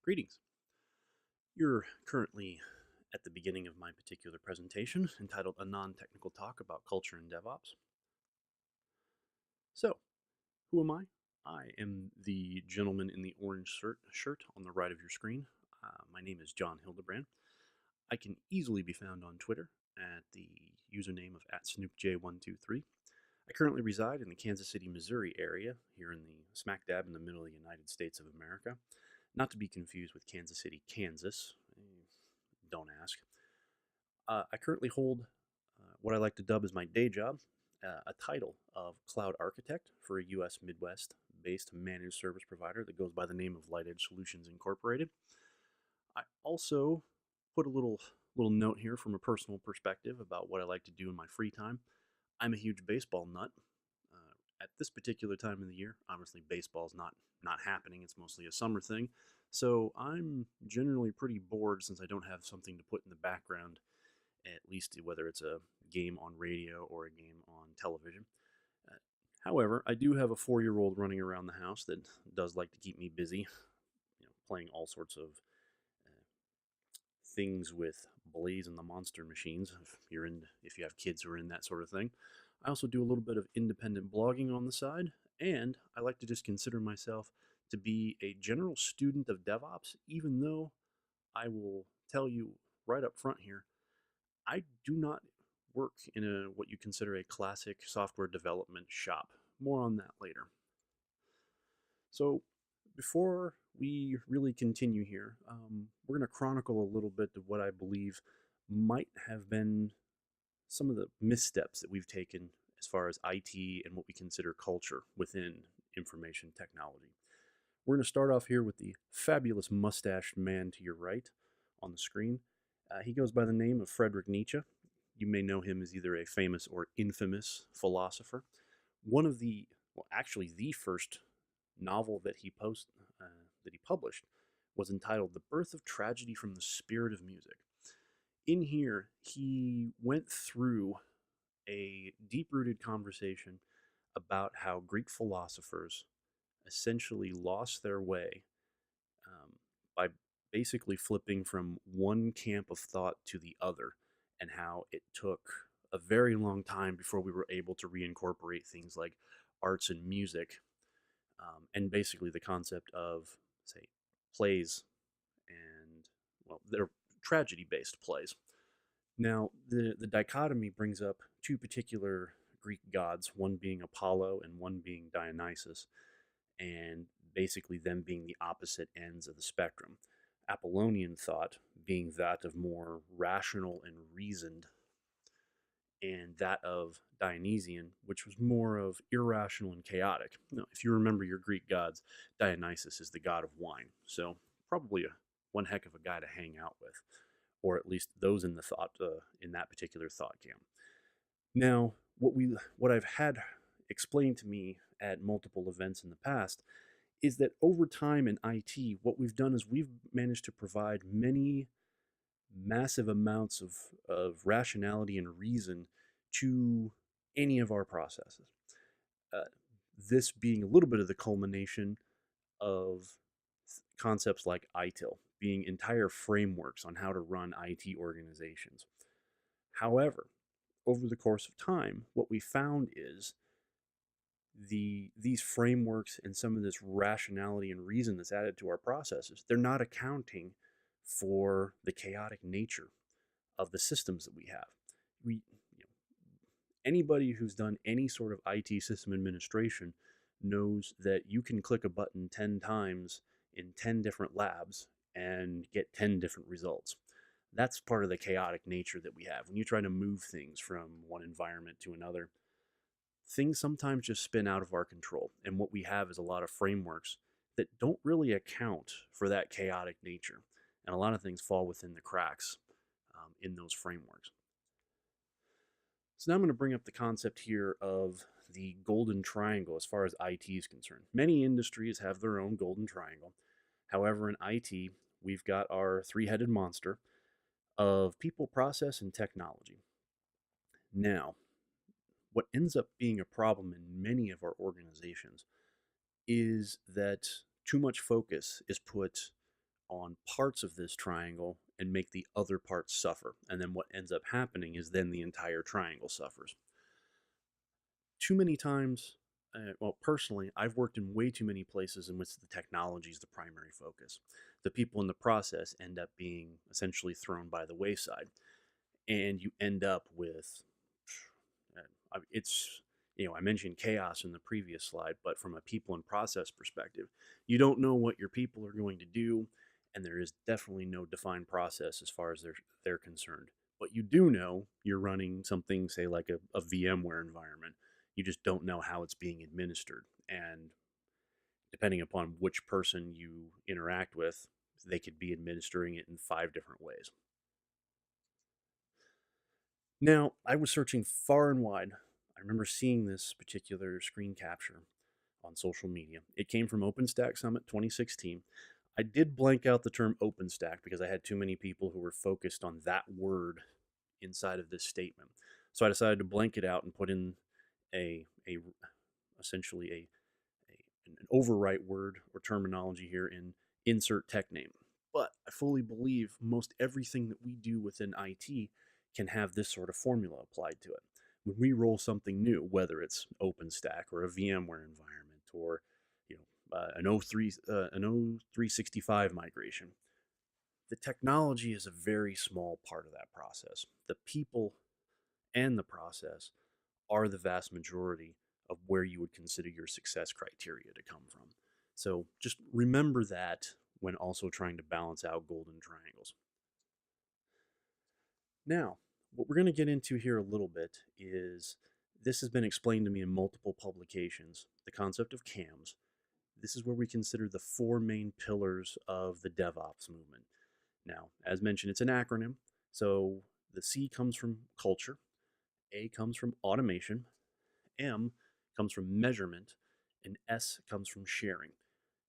Greetings. You're currently at the beginning of my particular presentation entitled A Non-Technical Talk About Culture in DevOps. So, who am I? I am the gentleman in the orange shirt on the right of your screen. My name is John Hildebrand. I can easily be found on Twitter at the username of @SnoopJ123. I currently reside in the Kansas City, Missouri area, here in the smack dab in the middle of the United States of America. Not to be confused with Kansas City, Kansas. Don't ask. I currently hold what I like to dub as my day job, a title of Cloud Architect for a U.S. Midwest-based managed service provider that goes by the name of Light Edge Solutions Incorporated. I also put a little note here from a personal perspective about what I like to do in my free time. I'm a huge baseball nut. At this particular time of the year, obviously baseball's not happening. It's mostly a summer thing. So I'm generally pretty bored since I don't have something to put in the background, at least whether it's a game on radio or a game on television. Uh, However, I do have a 4-year-old running around the house that does like to keep me busy, playing all sorts of uh, things with Blaze and the Monster machines. If you have kids who are in that sort of thing. I also do a little bit of independent blogging on the side, and I like to just consider myself to be a general student of DevOps, even though I will tell you right up front here, I do not work in what you consider a classic software development shop. More on that later. So before we really continue here, we're going to chronicle a little bit of what I believe might have been some of the missteps that we've taken as far as IT and what we consider culture within information technology. We're going to start off here with the fabulous mustached man to your right on the screen. He goes by the name of Friedrich Nietzsche. You may know him as either a famous or infamous philosopher. One of the, well, actually the first novel that he published was entitled The Birth of Tragedy from the Spirit of Music. In here, he went through a deep-rooted conversation about how Greek philosophers essentially lost their way by basically flipping from one camp of thought to the other, and how it took a very long time before we were able to reincorporate things like arts and music, and basically the concept of, say, plays and, well, they're tragedy-based plays. Now, the dichotomy brings up two particular Greek gods, one being Apollo and one being Dionysus, and basically them being the opposite ends of the spectrum. Apollonian thought being that of more rational and reasoned, and that of Dionysian, which was more of irrational and chaotic. Now, if you remember your Greek gods, Dionysus is the god of wine, so probably one heck of a guy to hang out with, or at least those in the thought in that particular thought camp. Now, what I've had explained to me at multiple events in the past is that over time in IT, what we've done is we've managed to provide many massive amounts of rationality and reason to any of our processes. Uh, this being a little bit of the culmination of concepts like ITIL, being entire frameworks on how to run IT organizations. However, over the course of time, what we found is these frameworks and some of this rationality and reason that's added to our processes, they're not accounting for the chaotic nature of the systems that we have. Anybody who's done any sort of IT system administration knows that you can click a button 10 times in 10 different labs and get 10 different results. That's part of the chaotic nature that we have. When you try to move things from one environment to another, things sometimes just spin out of our control. And what we have is a lot of frameworks that don't really account for that chaotic nature. And a lot of things fall within the cracks in those frameworks. So now I'm going to bring up the concept here of the golden triangle as far as IT is concerned. Many industries have their own golden triangle. However, in IT, we've got our three-headed monster of people, process, and technology. Now, what ends up being a problem in many of our organizations is that too much focus is put on parts of this triangle and make the other parts suffer. And then what ends up happening is then the entire triangle suffers. Too many times, well, personally, I've worked in way too many places in which the technology is the primary focus. The people in the process end up being essentially thrown by the wayside, and you end up with it's I mentioned chaos in the previous slide, but from a people and process perspective, you don't know what your people are going to do, and there is definitely no defined process as far as they're concerned. But you do know you're running something, say like a VMware environment. You just don't know how it's being administered, and depending upon which person you interact with, they could be administering it in 5 different ways. Now, I was searching far and wide. I remember seeing this particular screen capture on social media. It came from OpenStack Summit 2016. I did blank out the term OpenStack because I had too many people who were focused on that word inside of this statement. So I decided to blank it out and put in a essentially an overwrite word or terminology here in insert tech name. But I fully believe most everything that we do within IT can have this sort of formula applied to it. When we roll something new, whether it's OpenStack or a VMware environment or an 0365 migration, the technology is a very small part of that process. The people and the process are the vast majority of where you would consider your success criteria to come from. So just remember that when also trying to balance out golden triangles. Now, what we're going to get into here a little bit is this has been explained to me in multiple publications, the concept of CAMs. This is where we consider the 4 main pillars of the DevOps movement. Now, as mentioned, it's an acronym. So the C comes from culture, A comes from automation, M comes from measurement, and S comes from sharing.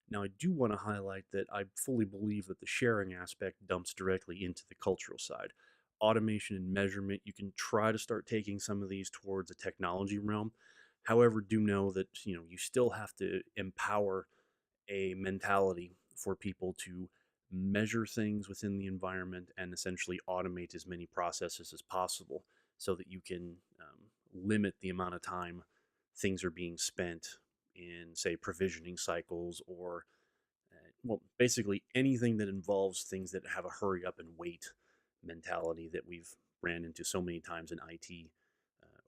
Now, I do want to highlight that I fully believe that the sharing aspect dumps directly into the cultural side. Automation and measurement, you can try to start taking some of these towards a technology realm. However, do know that you still have to empower a mentality for people to measure things within the environment and essentially automate as many processes as possible so that you can limit the amount of time things are being spent in, say, provisioning cycles or, well, basically anything that involves things that have a hurry up and wait mentality that we've ran into so many times in IT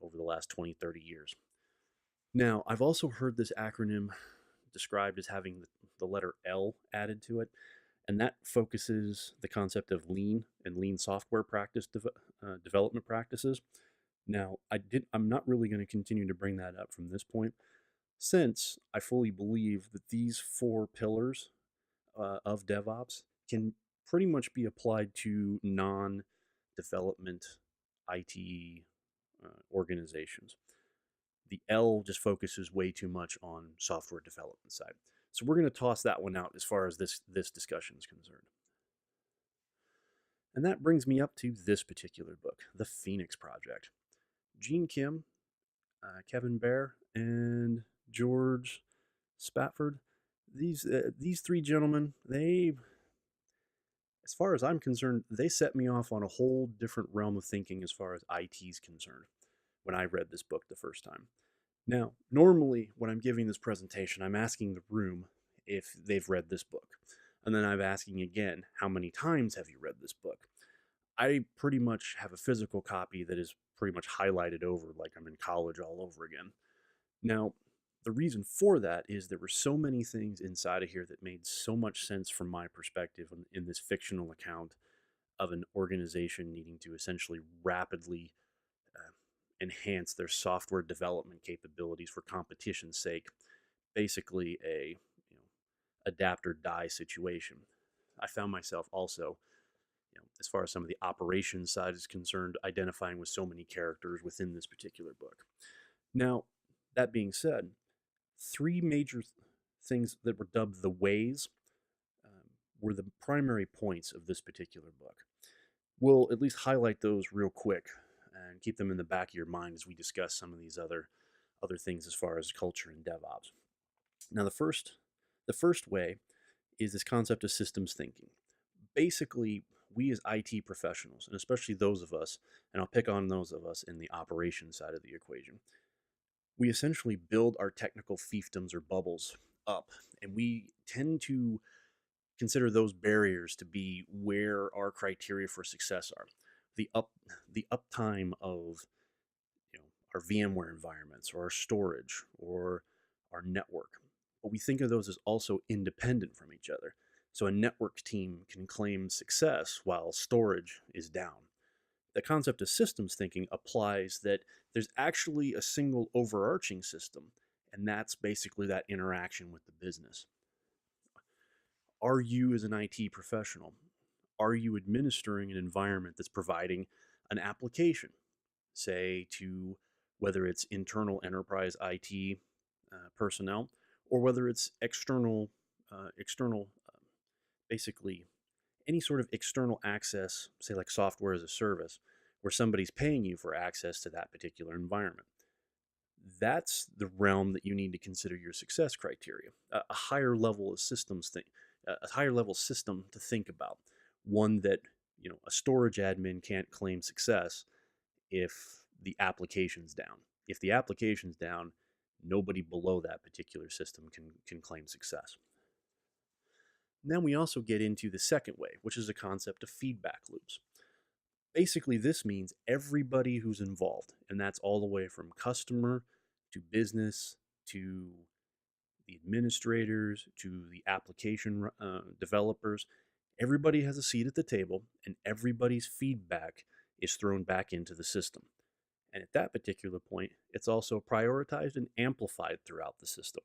over the last 20, 30 years. Now, I've also heard this acronym described as having the letter L added to it, and that focuses the concept of lean and lean software practice development practices. Now, I'm not really going to continue to bring that up from this point, since I fully believe that these 4 pillars of DevOps can pretty much be applied to non-development IT organizations. The L just focuses way too much on software development side. So we're going to toss that one out as far as this discussion is concerned. And that brings me up to this particular book, The Phoenix Project. Gene Kim, Kevin Bear, and George Spatford. These 3 gentlemen, as far as I'm concerned, they set me off on a whole different realm of thinking as far as IT is concerned when I read this book the first time. Now, normally when I'm giving this presentation, I'm asking the room if they've read this book. And then I'm asking again, how many times have you read this book? I pretty much have a physical copy that is pretty much highlighted over like I'm in college all over again. Now, the reason for that is there were so many things inside of here that made so much sense from my perspective in this fictional account of an organization needing to essentially rapidly enhance their software development capabilities for competition's sake. Basically, a adapt or die situation. I found myself also, as far as some of the operations side is concerned, identifying with so many characters within this particular book. Now, that being said, 3 major things that were dubbed the ways were the primary points of this particular book. We'll at least highlight those real quick and keep them in the back of your mind as we discuss some of these other things as far as culture and DevOps. Now, the first way is this concept of systems thinking. Basically, we as IT professionals, and especially those of us, and I'll pick on those of us in the operations side of the equation, we essentially build our technical fiefdoms or bubbles up, and we tend to consider those barriers to be where our criteria for success are. The up the uptime of our VMware environments or our storage or our network. But we think of those as also independent from each other. So a network team can claim success while storage is down. The concept of systems thinking applies that there's actually a single overarching system, and that's basically that interaction with the business. Are you, as an IT professional, are you administering an environment that's providing an application, say to whether it's internal enterprise IT personnel or whether it's external, basically any sort of external access, say like software as a service, where somebody's paying you for access to that particular environment. That's the realm that you need to consider your success criteria. A higher level of systems thing, a higher level system to think about. One that a storage admin can't claim success if the application's down. If the application's down, nobody below that particular system can claim success. And then we also get into the second way, which is the concept of feedback loops. Basically, this means everybody who's involved, and that's all the way from customer to business to the administrators to the application developers. Everybody has a seat at the table, and everybody's feedback is thrown back into the system. And at that particular point, it's also prioritized and amplified throughout the system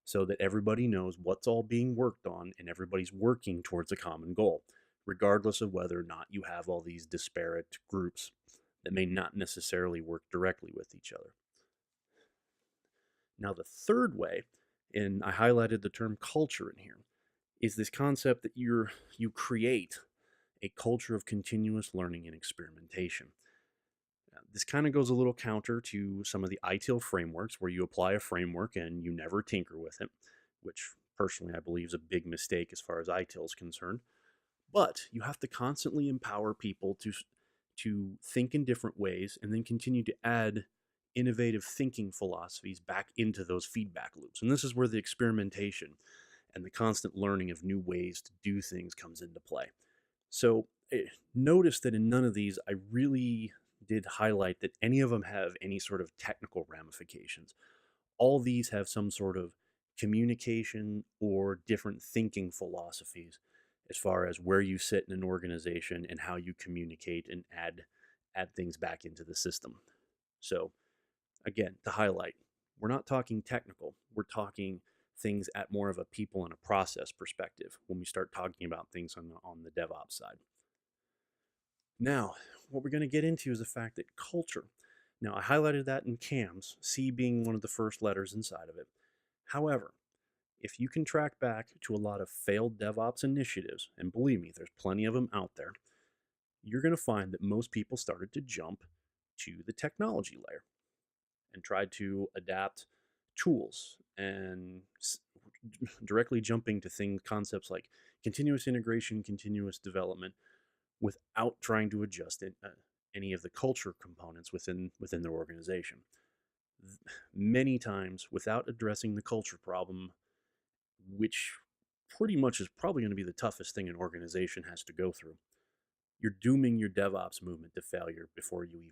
so that everybody knows what's all being worked on and everybody's working towards a common goal, regardless of whether or not you have all these disparate groups that may not necessarily work directly with each other. Now, the third way, and I highlighted the term culture in here, is this concept that you create a culture of continuous learning and experimentation. This kind of goes a little counter to some of the ITIL frameworks where you apply a framework and you never tinker with it, which personally I believe is a big mistake as far as ITIL is concerned. But you have to constantly empower people to think in different ways and then continue to add innovative thinking philosophies back into those feedback loops. And this is where the experimentation and the constant learning of new ways to do things comes into play. So notice that in none of these, I really did highlight that any of them have any sort of technical ramifications. All these have some sort of communication or different thinking philosophies as far as where you sit in an organization and how you communicate and add things back into the system. So again, to highlight, we're not talking technical. We're talking things at more of a people and a process perspective when we start talking about things on the DevOps side. Now, what we're going to get into is the fact that culture. Now, I highlighted that in CAMS, C being one of the first letters inside of it. However, if you can track back to a lot of failed DevOps initiatives, and believe me, there's plenty of them out there, you're going to find that most people started to jump to the technology layer and tried to adapt tools and directly jumping to concepts like continuous integration, continuous development, without trying to adjust any of the culture components within their organization. Many times, without addressing the culture problem, which pretty much is probably going to be the toughest thing an organization has to go through, you're dooming your DevOps movement to failure before you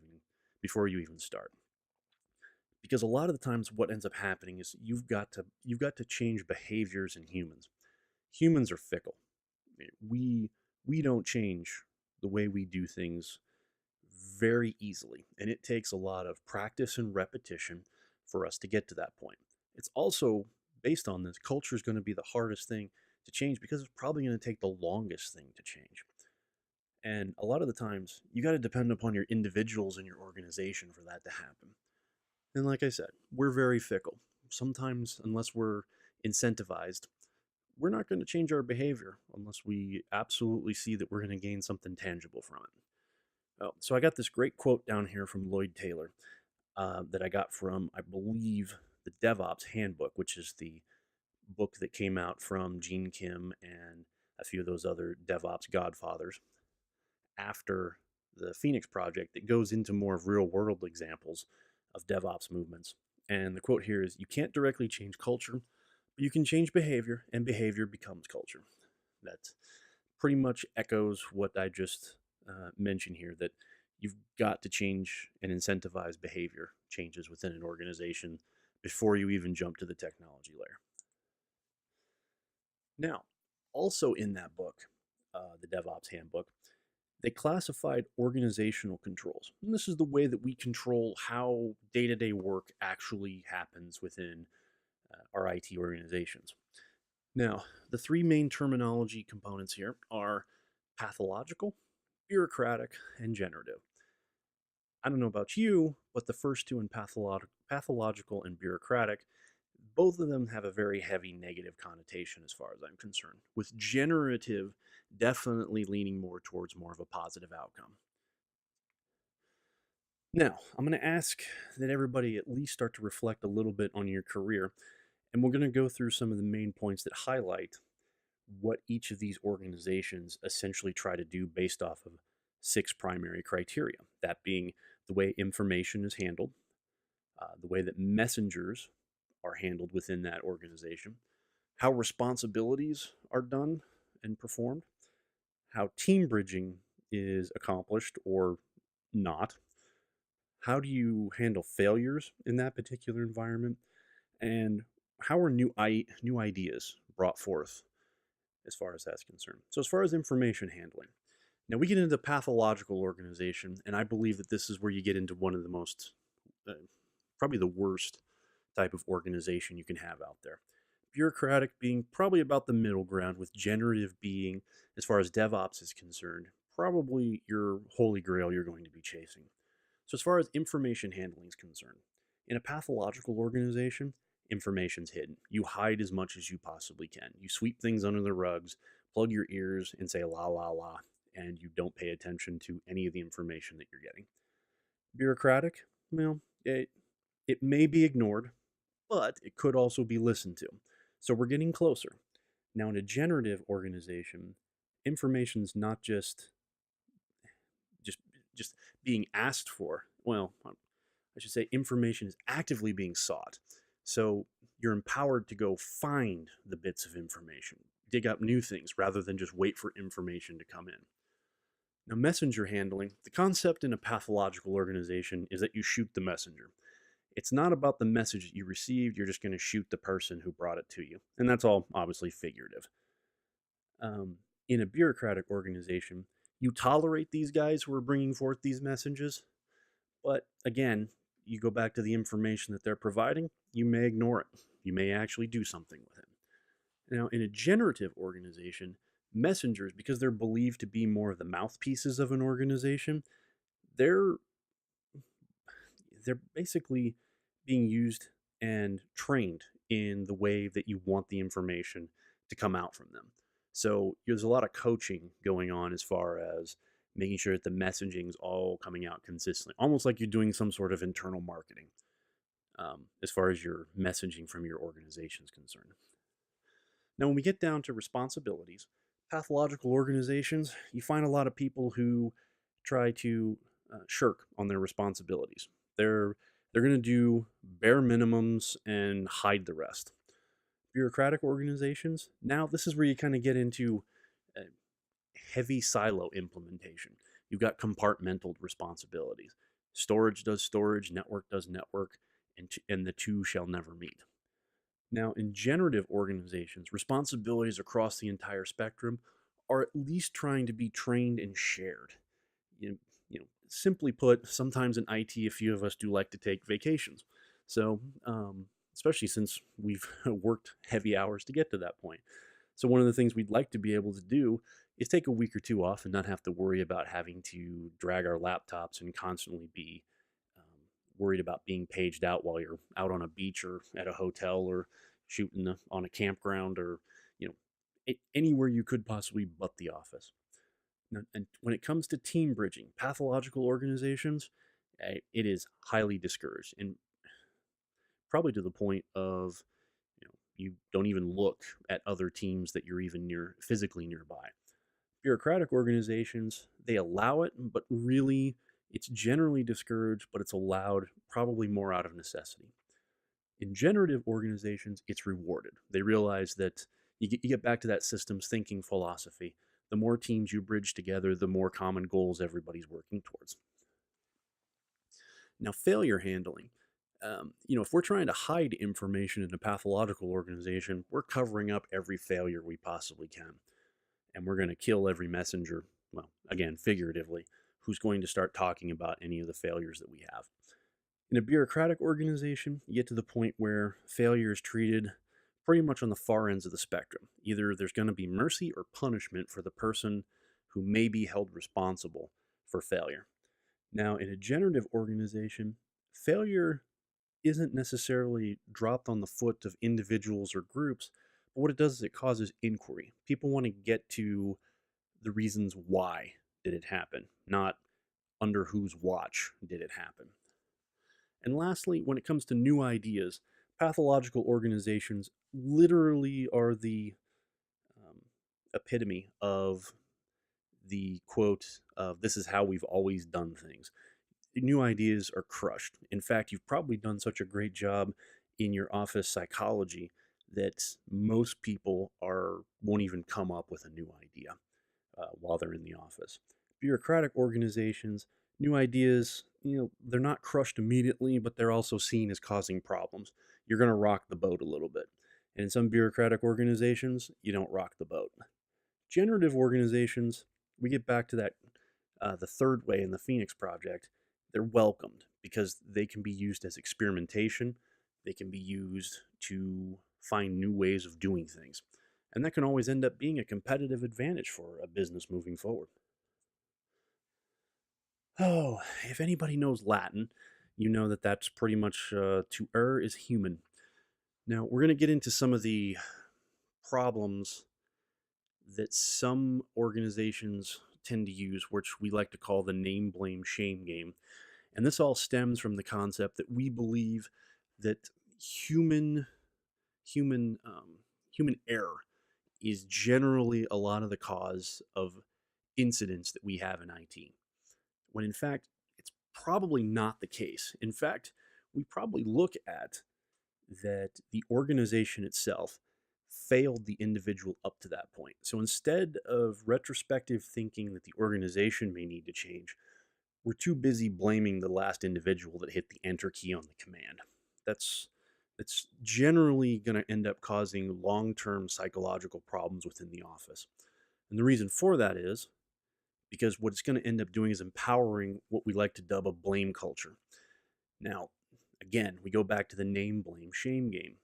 even start. Because a lot of the times, what ends up happening is you've got to change behaviors in humans. Humans are fickle. We don't change the way we do things very easily, and it takes a lot of practice and repetition for us to get to that point. It's also based on this, culture is going to be the hardest thing to change because it's probably going to take the longest thing to change. And a lot of the times, you got to depend upon your individuals in your organization for that to happen. And like I said, we're very fickle. Sometimes, unless we're incentivized, we're not going to change our behavior unless we absolutely see that we're going to gain something tangible from it. Oh, so I got this great quote down here from Lloyd Taylor that I got from, I believe, the DevOps Handbook, which is the book that came out from Gene Kim and a few of those other DevOps godfathers after the Phoenix project that goes into more of real world examples of DevOps movements. And the quote here is, "You can't directly change culture, but you can change behavior, and behavior becomes culture." That pretty much echoes what I just mentioned here, that you've got to change and incentivize behavior changes within an organization before you even jump to the technology layer. Now, also in that book, the DevOps Handbook, they classified organizational controls. And this is the way that we control how day to day work actually happens within our IT organizations. Now, the three main terminology components here are pathological, bureaucratic, and generative. I don't know about you, but the first two in pathological and bureaucratic, both of them have a very heavy negative connotation as far as I'm concerned, with generative definitely leaning more towards more of a positive outcome. Now, I'm going to ask that everybody at least start to reflect a little bit on your career, and we're going to go through some of the main points that highlight what each of these organizations essentially try to do based off of six primary criteria. That being the way information is handled, the way that messengers are handled within that organization, how responsibilities are done and performed, how team bridging is accomplished or not, how do you handle failures in that particular environment, and how are new ideas brought forth as far as that's concerned. So as far as information handling, now we get into the pathological organization, and I believe that this is where you get into one of the most, probably the worst type of organization you can have out there. Bureaucratic being probably about the middle ground, with generative being, as far as DevOps is concerned, probably your holy grail you're going to be chasing. So as far as information handling is concerned, in a pathological organization, information's hidden. You hide as much as you possibly can. You sweep things under the rugs, plug your ears, and say la la la, and you don't pay attention to any of the information that you're getting. Bureaucratic, well, it may be ignored, but it could also be listened to. So we're getting closer. Now, in a generative organization, information's not just just being asked for. Well, I should say information is actively being sought. So you're empowered to go find the bits of information, dig up new things rather than just wait for information to come in. Now, messenger handling, the concept in a pathological organization is that you shoot the messenger. It's not about the message that you received, you're just going to shoot the person who brought it to you. And that's all obviously figurative. In a bureaucratic organization, you tolerate these guys who are bringing forth these messages, but again, you go back to the information that they're providing, you may ignore it. You may actually do something with it. Now, in a generative organization, messengers, because they're believed to be more of the mouthpieces of an organization, they're they're basically being used and trained in the way that you want the information to come out from them. So there's a lot of coaching going on as far as making sure that the messaging is all coming out consistently, almost like you're doing some sort of internal marketing as far as your messaging from your organization is concerned. Now, when we get down to responsibilities, pathological organizations, you find a lot of people who try to shirk on their responsibilities. They're going to do bare minimums and hide the rest. Bureaucratic organizations, now this is where you kind of get into heavy silo implementation. You've got compartmental responsibilities. Storage does storage, network does network, and the two shall never meet. Now, in generative organizations, responsibilities across the entire spectrum are at least trying to be trained and shared. Simply put, sometimes in IT, a few of us do like to take vacations. So, especially since we've worked heavy hours to get to that point. So, one of the things we'd like to be able to do is take a week or two off and not have to worry about having to drag our laptops and constantly be worried about being paged out while you're out on a beach or at a hotel or shooting on a campground or anywhere you could possibly but the office. Now, and when it comes to team bridging, pathological organizations, it is highly discouraged, and probably to the point of You don't even look at other teams that you're even physically nearby. Bureaucratic organizations, they allow it, but really it's generally discouraged, but it's allowed probably more out of necessity. In generative organizations, it's rewarded. They realize that you get back to that systems thinking philosophy. The more teams you bridge together, the more common goals everybody's working towards. Now, failure handling. If we're trying to hide information in a pathological organization, we're covering up every failure we possibly can. And we're going to kill every messenger, well, again, figuratively, who's going to start talking about any of the failures that we have. In a bureaucratic organization, you get to the point where failure is treated pretty much on the far ends of the spectrum. Either there's going to be mercy or punishment for the person who may be held responsible for failure. Now, in a generative organization, failure isn't necessarily dropped on the foot of individuals or groups, but what it does is it causes inquiry. People want to get to the reasons why did it happen, not under whose watch did it happen. And lastly, when it comes to new ideas, pathological organizations literally are the epitome of the quote of this is how we've always done things. New ideas are crushed. In fact, you've probably done such a great job in your office psychology that most people won't even come up with a new idea while they're in the office. Bureaucratic organizations, new ideas, they're not crushed immediately, but they're also seen as causing problems. You're going to rock the boat a little bit. And in some bureaucratic organizations, you don't rock the boat. Generative organizations, we get back to that, the third way in the Phoenix Project, they're welcomed because they can be used as experimentation. They can be used to find new ways of doing things. And that can always end up being a competitive advantage for a business moving forward. Oh, if anybody knows Latin, you know that that's pretty much to err is human. Now, we're going to get into some of the problems that some organizations tend to use, which we like to call the name, blame, shame game. And this all stems from the concept that we believe that human human human error is generally a lot of the cause of incidents that we have in IT. When in fact, it's probably not the case. In fact, we probably look at that the organization itself failed the individual up to that point. So instead of retrospective thinking that the organization may need to change, we're too busy blaming the last individual that hit the enter key on the command. That's generally going to end up causing long-term psychological problems within the office. And the reason for that is because what it's going to end up doing is empowering what we like to dub a blame culture. Now, again, we go back to the name, blame, shame game.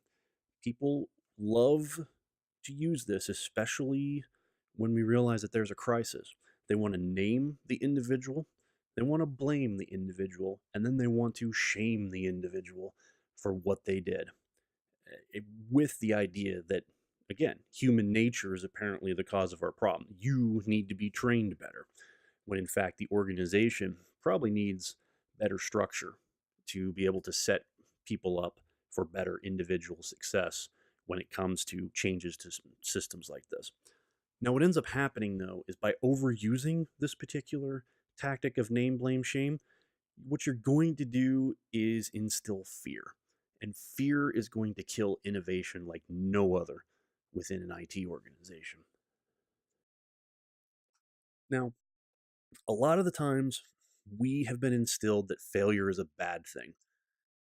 People love to use this, especially when we realize that there's a crisis. They want to name the individual, they want to blame the individual, and then they want to shame the individual for what they did. With the idea that, again, human nature is apparently the cause of our problem. You need to be trained better, when in fact the organization probably needs better structure to be able to set people up for better individual success when it comes to changes to systems like this. Now, what ends up happening, though, is by overusing this particular tactic of name, blame, shame, what you're going to do is instill fear. And fear is going to kill innovation like no other within an IT organization. Now, a lot of the times, we have been instilled that failure is a bad thing.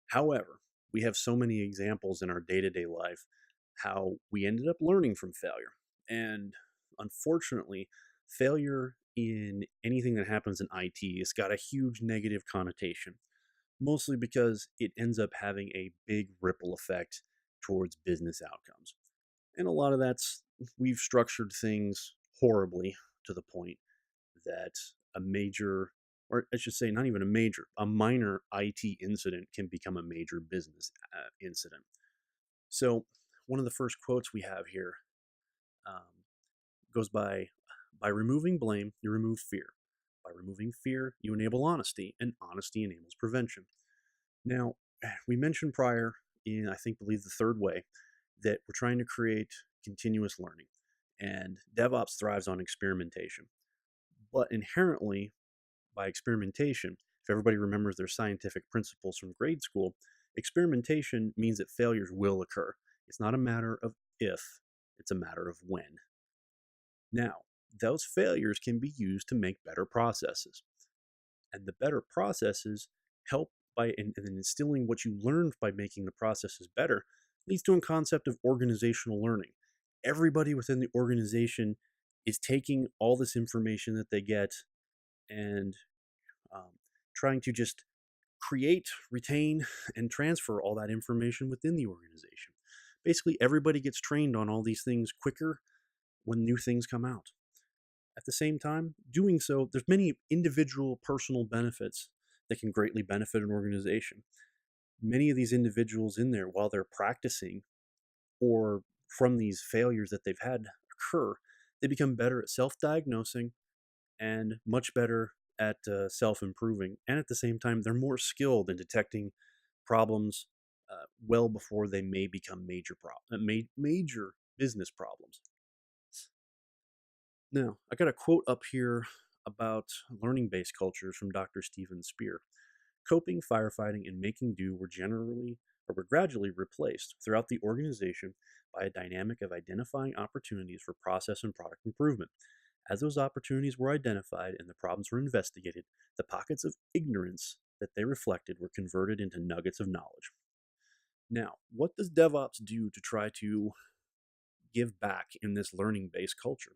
However, we have so many examples in our day to day life how we ended up learning from failure. And unfortunately, failure in anything that happens in IT has got a huge negative connotation, mostly because it ends up having a big ripple effect towards business outcomes. And a lot of that's, we've structured things horribly to the point that a major, or I should say, not even a major, a minor IT incident can become a major business incident. So, one of the first quotes we have here goes by removing blame, you remove fear. By removing fear, you enable honesty, and honesty enables prevention. Now, we mentioned prior in, I think, believe the third way, that we're trying to create continuous learning, and DevOps thrives on experimentation. But inherently, by experimentation, if everybody remembers their scientific principles from grade school, experimentation means that failures will occur. It's not a matter of if, it's a matter of when. Now, those failures can be used to make better processes. And the better processes help by and instilling what you learned by making the processes better leads to a concept of organizational learning. Everybody within the organization is taking all this information that they get and um, trying to just create, retain, and transfer all that information within the organization. Basically, everybody gets trained on all these things quicker when new things come out. At the same time, doing so, there's many individual personal benefits that can greatly benefit an organization. Many of these individuals in there, while they're practicing or from these failures that they've had occur, they become better at self-diagnosing and much better at self-improving. And at the same time, they're more skilled in detecting problems well before they may become major business problems. Now, I got a quote up here about learning-based cultures from Dr. Stephen Spear. Coping, firefighting, and making do were gradually replaced throughout the organization by a dynamic of identifying opportunities for process and product improvement. As those opportunities were identified and the problems were investigated, the pockets of ignorance that they reflected were converted into nuggets of knowledge. Now, what does DevOps do to try to give back in this learning-based culture?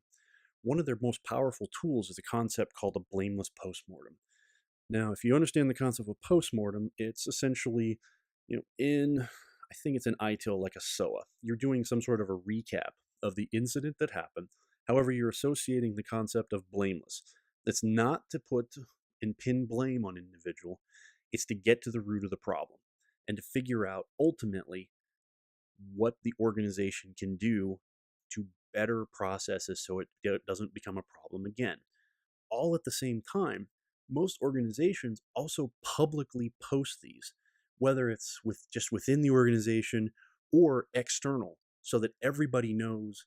One of their most powerful tools is a concept called a blameless postmortem. Now, if you understand the concept of postmortem, it's essentially, I think it's an ITIL like a SOA. You're doing some sort of a recap of the incident that happened. However, you're associating the concept of blameless. It's not to put and pin blame on an individual. It's to get to the root of the problem and to figure out ultimately what the organization can do to better processes so it doesn't become a problem again. All at the same time, most organizations also publicly post these, whether it's just within the organization or external, so that everybody knows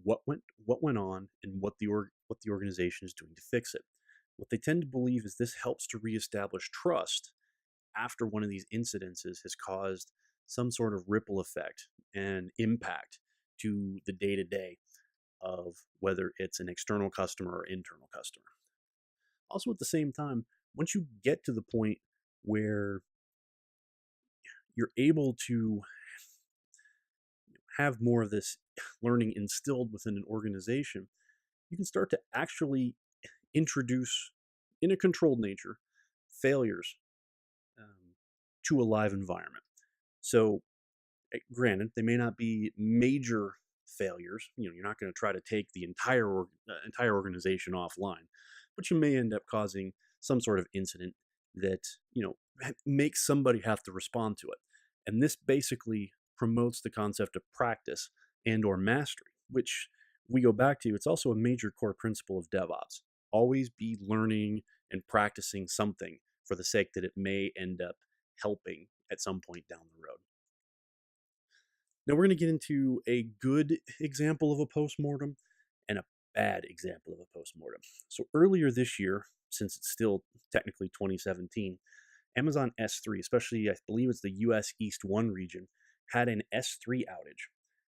what went on and what the organization is doing to fix it. What they tend to believe is this helps to reestablish trust after one of these incidences has caused some sort of ripple effect and impact to the day to day of whether it's an external customer or internal customer. Also, at the same time, once you get to the point where you're able to have more of this learning instilled within an organization, you can start to actually introduce, in a controlled nature, failures to a live environment. So, granted, they may not be major failures. You're not going to try to take the entire organization offline, but you may end up causing some sort of incident that makes somebody have to respond to it. And this basically promotes the concept of practice and or mastery, which we go back to. It's also a major core principle of DevOps. Always be learning and practicing something for the sake that it may end up helping at some point down the road. Now we're going to get into a good example of a postmortem and a bad example of a postmortem. So earlier this year, since it's still technically 2017, Amazon S3, especially I believe it's the US East 1 region, had an S3 outage.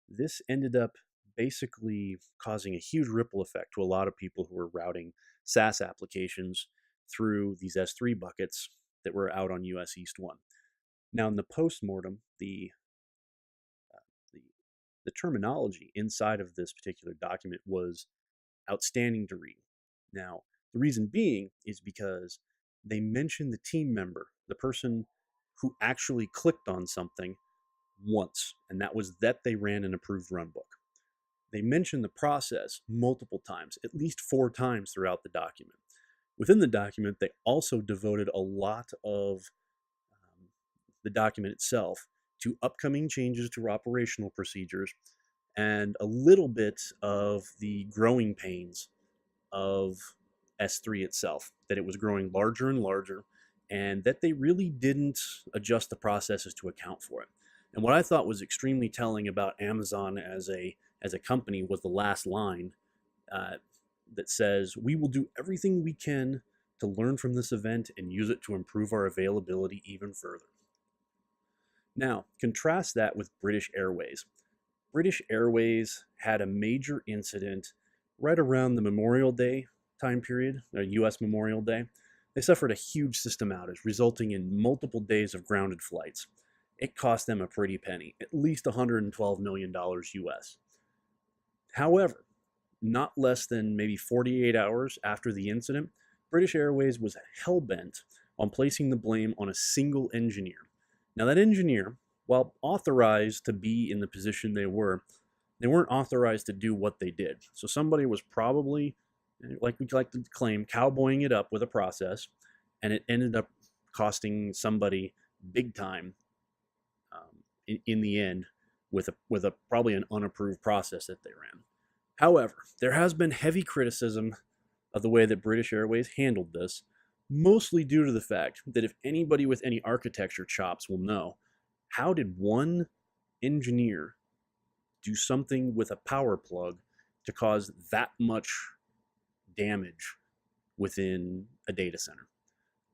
This ended up basically causing a huge ripple effect to a lot of people who were routing SaaS applications through these S3 buckets that were out on US East 1. Now in the postmortem, the terminology inside of this particular document was outstanding to read. Now, the reason being is because they mentioned the team member, the person who actually clicked on something once, and that was that they ran an approved runbook. They mentioned the process multiple times, at least 4 times throughout the document. Within the document, they also devoted a lot of the document itself to upcoming changes to operational procedures and a little bit of the growing pains of S3 itself, that it was growing larger and larger, and that they really didn't adjust the processes to account for it. And what I thought was extremely telling about Amazon as a company was the last line uh, that says, "We will do everything we can to learn from this event and use it to improve our availability even further." Now, contrast that with British Airways. British Airways had a major incident right around the Memorial Day time period, US Memorial Day. They suffered a huge system outage, resulting in multiple days of grounded flights. It cost them a pretty penny, at least $112 million US. However, not less than maybe 48 hours after the incident, British Airways was hell-bent on placing the blame on a single engineer. Now, that engineer, while authorized to be in the position they weren't authorized to do what they did. So somebody was probably, like we like to claim, cowboying it up with a process, and it ended up costing somebody big time in the end with a probably an unapproved process that they ran. However, there has been heavy criticism of the way that British Airways handled this, mostly due to the fact that if anybody with any architecture chops will know, how did one engineer do something with a power plug to cause that much damage within a data center?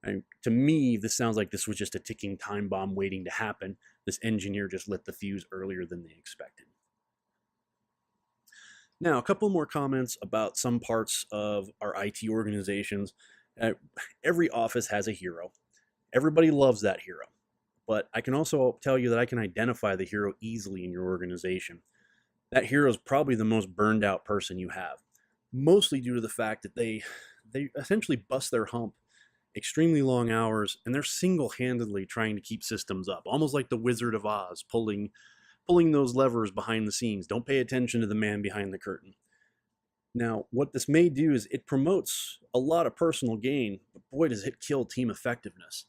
And to me, this sounds like this was just a ticking time bomb waiting to happen. This engineer just lit the fuse earlier than they expected. Now, a couple more comments about some parts of our IT organizations. Every office has a hero. Everybody loves that hero. But I can also tell you that I can identify the hero easily in your organization. That hero is probably the most burned out person you have, mostly due to the fact that they essentially bust their hump extremely long hours, and they're single-handedly trying to keep systems up, almost like the Wizard of Oz pulling those levers behind the scenes. Don't pay attention to the man behind the curtain. Now, what this may do is it promotes a lot of personal gain, but boy, does it kill team effectiveness.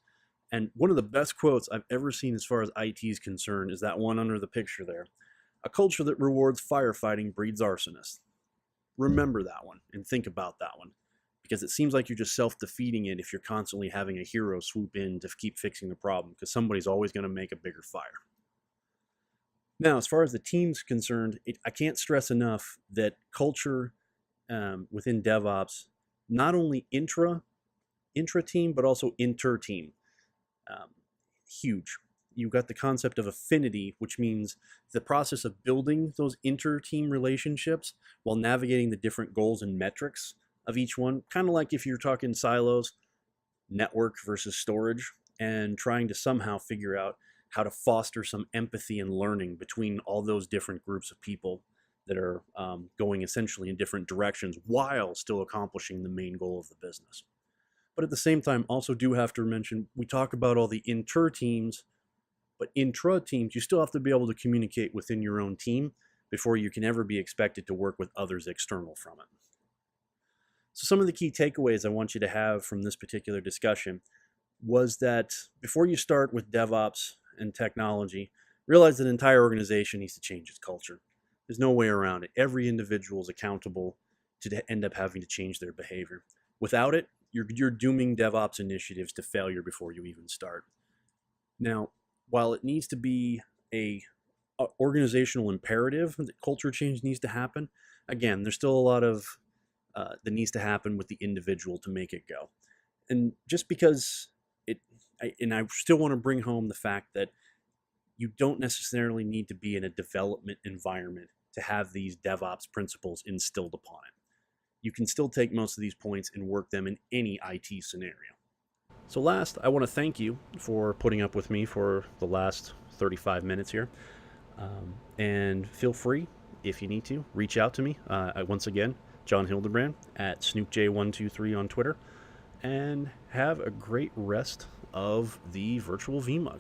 And one of the best quotes I've ever seen as far as IT is concerned is that one under the picture there. "A culture that rewards firefighting breeds arsonists." Remember that one and think about that one, because it seems like you're just self-defeating it if you're constantly having a hero swoop in to keep fixing the problem, because somebody's always going to make a bigger fire. Now, as far as the team's concerned, I can't stress enough that culture within DevOps, not only intra-team, but also inter-team. Huge. You've got the concept of affinity, which means the process of building those inter-team relationships while navigating the different goals and metrics of each one, kind of like if you're talking silos, network versus storage, and trying to somehow figure out how to foster some empathy and learning between all those different groups of people that are going essentially in different directions while still accomplishing the main goal of the business. But at the same time, also do have to mention, we talk about all the inter-teams, but intra-teams, you still have to be able to communicate within your own team before you can ever be expected to work with others external from it. So some of the key takeaways I want you to have from this particular discussion was that before you start with DevOps and technology, realize that an entire organization needs to change its culture. There's no way around it. Every individual is accountable to end up having to change their behavior. Without it, you're dooming DevOps initiatives to failure before you even start. Now, while it needs to be a organizational imperative that culture change needs to happen, again, there's still a lot of that needs to happen with the individual to make it go. And just because I still want to bring home the fact that you don't necessarily need to be in a development environment to have these DevOps principles instilled upon it. You can still take most of these points and work them in any IT scenario. So last, I want to thank you for putting up with me for the last 35 minutes here. And feel free, if you need to, reach out to me. Once again, John Hildebrand at SnoopJ123 on Twitter. And have a great rest of the virtual VMUG.